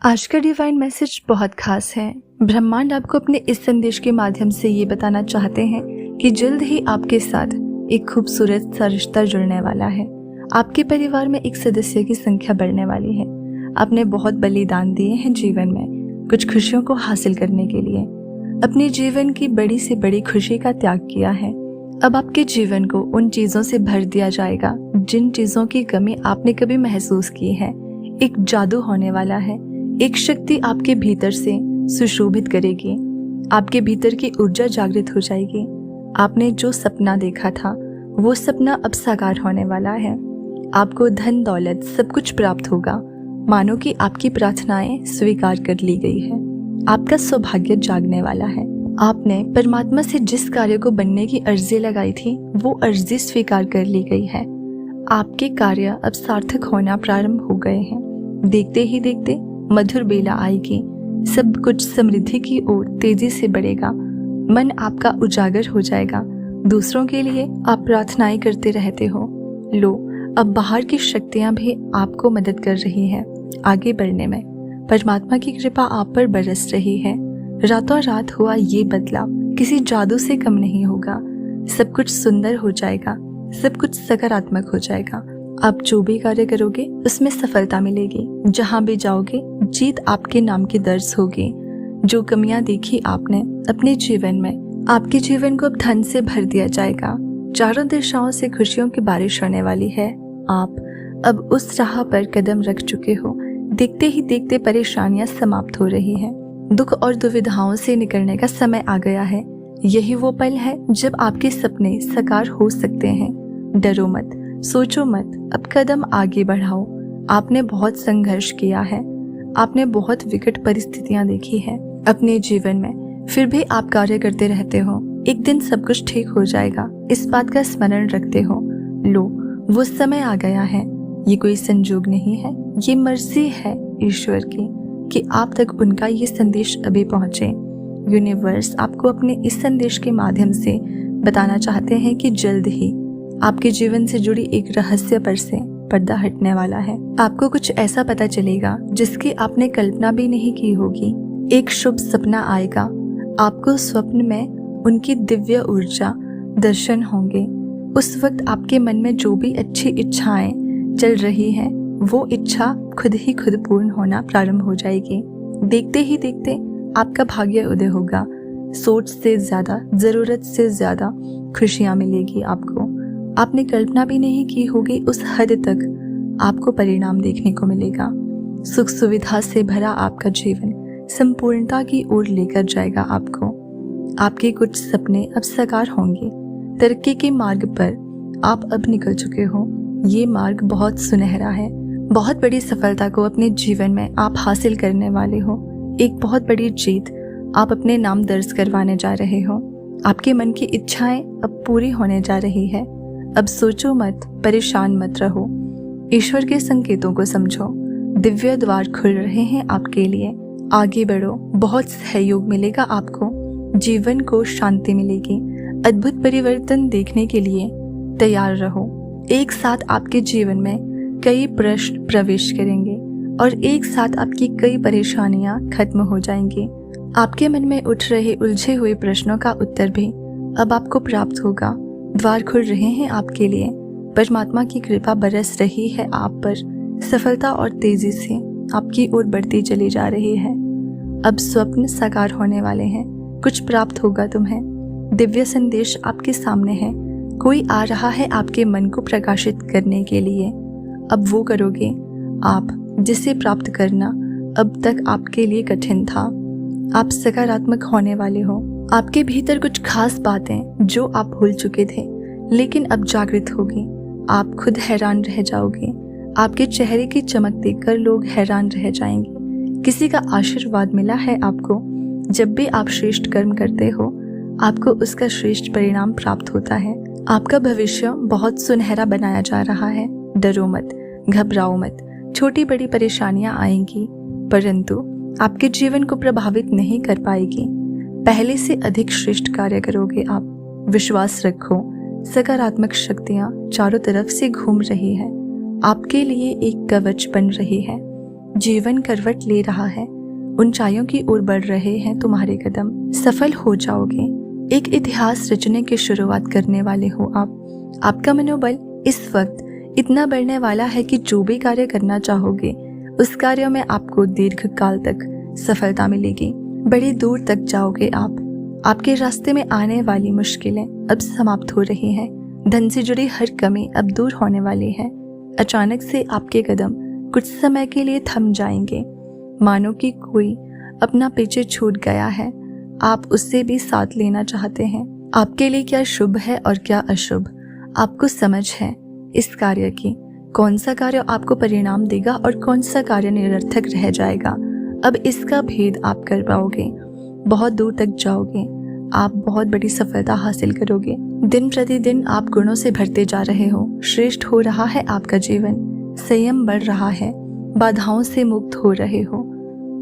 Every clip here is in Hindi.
आज का डिवाइन मैसेज बहुत खास है। ब्रह्मांड आपको अपने इस संदेश के माध्यम से ये बताना चाहते हैं कि जल्द ही आपके साथ एक खूबसूरत सा रिश्ता जुड़ने वाला है। आपके परिवार में एक सदस्य की संख्या बढ़ने वाली है। आपने बहुत बलिदान दिए हैं जीवन में कुछ खुशियों को हासिल करने के लिए। अपने जीवन की बड़ी से बड़ी खुशी का त्याग किया है। अब आपके जीवन को उन चीजों से भर दिया जाएगा जिन चीजों की कमी आपने कभी महसूस की है। एक जादू होने वाला है। एक शक्ति आपके भीतर से सुशोभित करेगी। आपके भीतर की ऊर्जा जागृत हो जाएगी। आपने जो सपना देखा था वो सपना अब साकार होने वाला है। आपको धन दौलत सब कुछ प्राप्त होगा। मानो कि आपकी प्रार्थनाएं स्वीकार कर ली गई है। आपका सौभाग्य जागने वाला है। आपने परमात्मा से जिस कार्य को बनने की अर्जी लगाई थी वो अर्जी स्वीकार कर ली गई है। आपके कार्य अब सार्थक होना प्रारंभ हो गए हैं। देखते ही देखते मधुर बेला आएगी। सब कुछ समृद्धि की ओर तेजी से बढ़ेगा। मन आपका उजागर हो जाएगा। दूसरों के लिए आप प्रार्थनाएं करते रहते हो। लो, अब बाहर की शक्तियां भी आपको मदद कर रही हैं आगे बढ़ने में। परमात्मा की कृपा आप पर बरस रही है। रातों रात हुआ ये बदलाव किसी जादू से कम नहीं होगा। सब कुछ सुंदर हो जाएगा। सब कुछ सकारात्मक हो जाएगा। आप जो भी कार्य करोगे उसमें सफलता मिलेगी। जहां भी जाओगे जीत आपके नाम की दर्ज होगी। जो कमियां देखी आपने अपने जीवन में, आपके जीवन को अब धन से भर दिया जाएगा। चारों दिशाओं से खुशियों की बारिश होने वाली है। आप अब उस राह पर कदम रख चुके हो। देखते ही देखते परेशानियां समाप्त हो रही हैं। दुख और दुविधाओं से निकलने का समय आ गया है। यही वो पल है जब आपके सपने साकार हो सकते हैं। डरो मत, सोचो मत, अब कदम आगे बढ़ाओ। आपने बहुत संघर्ष किया है। आपने बहुत विकट परिस्थितियां देखी है अपने जीवन में, फिर भी आप कार्य करते रहते हो। एक दिन सब कुछ ठीक हो जाएगा, इस बात का स्मरण रखते हो। लो, वो समय आ गया है। ये कोई संजोग नहीं है, ये मर्जी है ईश्वर की कि आप तक उनका ये संदेश अभी पहुंचे। यूनिवर्स आपको अपने इस संदेश के माध्यम से बताना चाहते हैं कि जल्द ही आपके जीवन से जुड़ी एक रहस्य पर से पर्दा हटने वाला है। आपको कुछ ऐसा पता चलेगा जिसकी आपने कल्पना भी नहीं की होगी। एक शुभ सपना आएगा। आपको स्वप्न में उनकी दिव्य ऊर्जा दर्शन होंगे। उस वक्त आपके मन में जो भी अच्छी इच्छाएं चल रही हैं वो इच्छा खुद ही खुद पूर्ण होना प्रारंभ हो जाएगी। देखते ही देखते आपका भाग्य उदय होगा। सोच से ज्यादा, जरूरत से ज्यादा खुशियां मिलेगी आपको। आपने कल्पना भी नहीं की होगी उस हद तक आपको परिणाम देखने को मिलेगा। सुख सुविधा से भरा आपका जीवन संपूर्णता की ओर लेकर जाएगा आपको। आपके कुछ सपने अब साकार होंगे। तरक्की के मार्ग पर आप अब निकल चुके हो। ये मार्ग बहुत सुनहरा है। बहुत बड़ी सफलता को अपने जीवन में आप हासिल करने वाले हो। एक बहुत बड़ी जीत आप अपने नाम दर्ज करवाने जा रहे हो। आपके मन की इच्छाएं अब पूरी होने जा रही है। अब सोचो मत, परेशान मत रहो। ईश्वर के संकेतों को समझो। दिव्य द्वार खुल रहे हैं आपके लिए। आगे बढ़ो, बहुत सहयोग मिलेगा आपको। जीवन को शांति मिलेगी। अद्भुत परिवर्तन देखने के लिए तैयार रहो। एक साथ आपके जीवन में कई प्रश्न प्रवेश करेंगे और एक साथ आपकी कई परेशानियां खत्म हो जाएंगी। आपके मन में उठ रहे उलझे हुए प्रश्नों का उत्तर भी अब आपको प्राप्त होगा। द्वार खुल रहे हैं आपके लिए। परमात्मा की कृपा बरस रही है आप पर। सफलता और तेजी से आपकी ओर बढ़ती चली जा रही है। अब स्वप्न साकार होने वाले हैं। कुछ प्राप्त होगा तुम्हें। दिव्य संदेश आपके सामने है। कोई आ रहा है आपके मन को प्रकाशित करने के लिए। अब वो करोगे आप जिसे प्राप्त करना अब तक आपके लिए कठिन था। आप सकारात्मक होने वाले हो। आपके भीतर कुछ खास बातें जो आप भूल चुके थे लेकिन अब जागृत होगी। आप खुद हैरान रह जाओगे। आपके चेहरे की चमक देखकर लोग हैरान रह जाएंगे। किसी का आशीर्वाद मिला है आपको। जब भी आप श्रेष्ठ कर्म करते हो आपको उसका श्रेष्ठ परिणाम प्राप्त होता है। आपका भविष्य बहुत सुनहरा बनाया जा रहा है। डरो मत, घबराओ मत। छोटी बड़ी परेशानियां आएंगी परंतु आपके जीवन को प्रभावित नहीं कर पाएगी। पहले से अधिक श्रेष्ठ कार्य करोगे आप। विश्वास रखो। सकारात्मक शक्तियां चारों तरफ से घूम रही है। आपके लिए एक कवच बन रही है। जीवन करवट ले रहा है, ऊंचाइयों की ओर बढ़ रहे हैं तुम्हारे कदम। सफल हो जाओगे, एक इतिहास रचने की शुरुआत करने वाले हो आप। आपका मनोबल इस वक्त इतना बढ़ने वाला है कि जो भी कार्य करना चाहोगे उस कार्य में आपको दीर्घ काल तक सफलता मिलेगी। बड़ी दूर तक जाओगे आप। आपके रास्ते में आने वाली मुश्किलें अब समाप्त हो रही हैं। धन से जुड़ी हर कमी अब दूर होने वाली है। अचानक से आपके कदम कुछ समय के लिए थम जाएंगे, मानो कि कोई अपना पीछे छूट गया है, आप उससे भी साथ लेना चाहते हैं। आपके लिए क्या शुभ है और क्या अशुभ आपको समझ है इस कार्य की। कौन सा कार्य आपको परिणाम देगा और कौन सा कार्य निरर्थक रह जाएगा, अब इसका भेद आप कर पाओगे। बहुत दूर तक जाओगे, आप बहुत बड़ी सफलता हासिल करोगे। दिन प्रतिदिन आप गुणों से भरते जा रहे हो। श्रेष्ठ हो रहा है आपका जीवन, संयम बढ़ रहा है, बाधाओं से मुक्त हो रहे हो।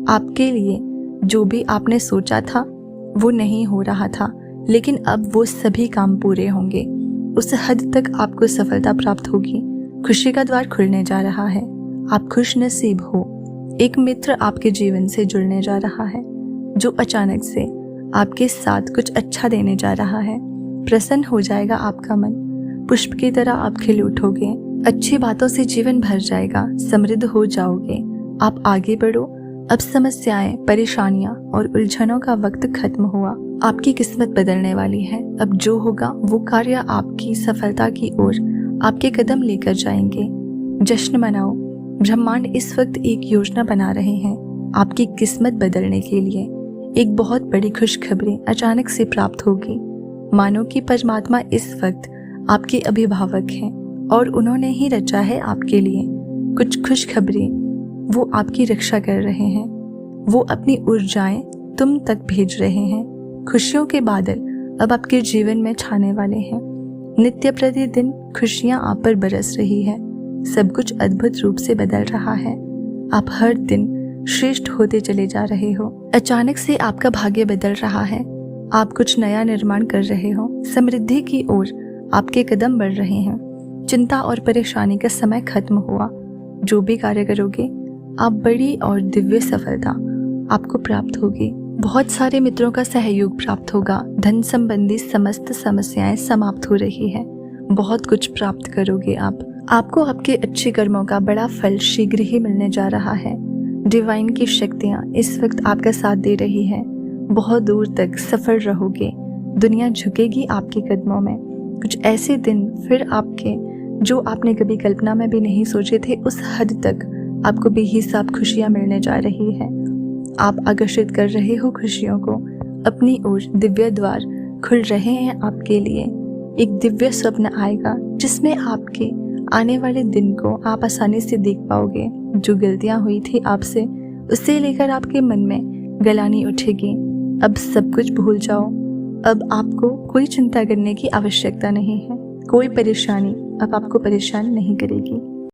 आपके लिए जो भी आपने सोचा था वो नहीं हो रहा था, लेकिन अब वो सभी काम पूरे होंगे। उस हद तक आपको सफलता प्राप्त होगी। खुशी का द्वार खुलने जा रहा है। आप खुश नसीब हो। एक मित्र आपके जीवन से जुड़ने जा रहा है जो अचानक से आपके साथ कुछ अच्छा देने जा रहा है। प्रसन्न हो जाएगा आपका मन, पुष्प की तरह आप खिल उठोगे। अच्छी बातों से जीवन भर जाएगा, समृद्ध हो जाओगे। आप आगे बढ़ो। अब समस्याएं, परेशानियां और उलझनों का वक्त खत्म हुआ। आपकी किस्मत बदलने वाली है। अब जो होगा वो कार्य आपकी सफलता की ओर आपके कदम लेकर जाएंगे। जश्न मनाओ। ब्रह्मांड इस वक्त एक योजना बना रहे हैं आपकी किस्मत बदलने के लिए। एक बहुत बड़ी खुशखबरी अचानक से प्राप्त होगी, मानो कि परमात्मा इस वक्त आपके अभिभावक हैं और उन्होंने ही रचा है आपके लिए कुछ खुशखबरी। वो आपकी रक्षा कर रहे हैं। वो अपनी ऊर्जाएं तुम तक भेज रहे हैं। खुशियों के बादल अब आपके जीवन में छाने वाले हैं। नित्य प्रतिदिन खुशियां आप पर बरस रही है। सब कुछ अद्भुत रूप से बदल रहा है। आप हर दिन श्रेष्ठ होते चले जा रहे हो। अचानक से आपका भाग्य बदल रहा है। आप कुछ नया निर्माण कर रहे हो। समृद्धि की ओर आपके कदम बढ़ रहे हैं। चिंता और परेशानी का समय खत्म हुआ। जो भी कार्य करोगे आप बड़ी और दिव्य सफलता आपको प्राप्त होगी। बहुत सारे मित्रों का सहयोग प्राप्त होगा। धन संबंधी समस्त समस्याएं समाप्त हो रही है। बहुत कुछ प्राप्त करोगे आप। आपको आपके अच्छे कर्मों का बड़ा फल शीघ्र ही मिलने जा रहा है। डिवाइन की शक्तियाँ इस वक्त आपका साथ दे रही है। बहुत दूर तक सफल रहोगे। दुनिया झुकेगी आपके कदमों में। कुछ ऐसे दिन फिर आपके जो आपने कभी कल्पना में भी नहीं सोचे थे, उस हद तक आपको बेहिसाब खुशियाँ मिलने जा रही है। आप आकर्षित कर रहे हो खुशियों को अपनी ओर। दिव्य द्वार खुल रहे हैं आपके लिए। एक दिव्य स्वप्न आएगा जिसमें आपके आने वाले दिन को आप आसानी से देख पाओगे। जो गलतियां हुई थी आपसे, उससे लेकर आपके मन में गलानी उठेगी। अब सब कुछ भूल जाओ। अब आपको कोई चिंता करने की आवश्यकता नहीं है। कोई परेशानी अब आपको परेशान नहीं करेगी।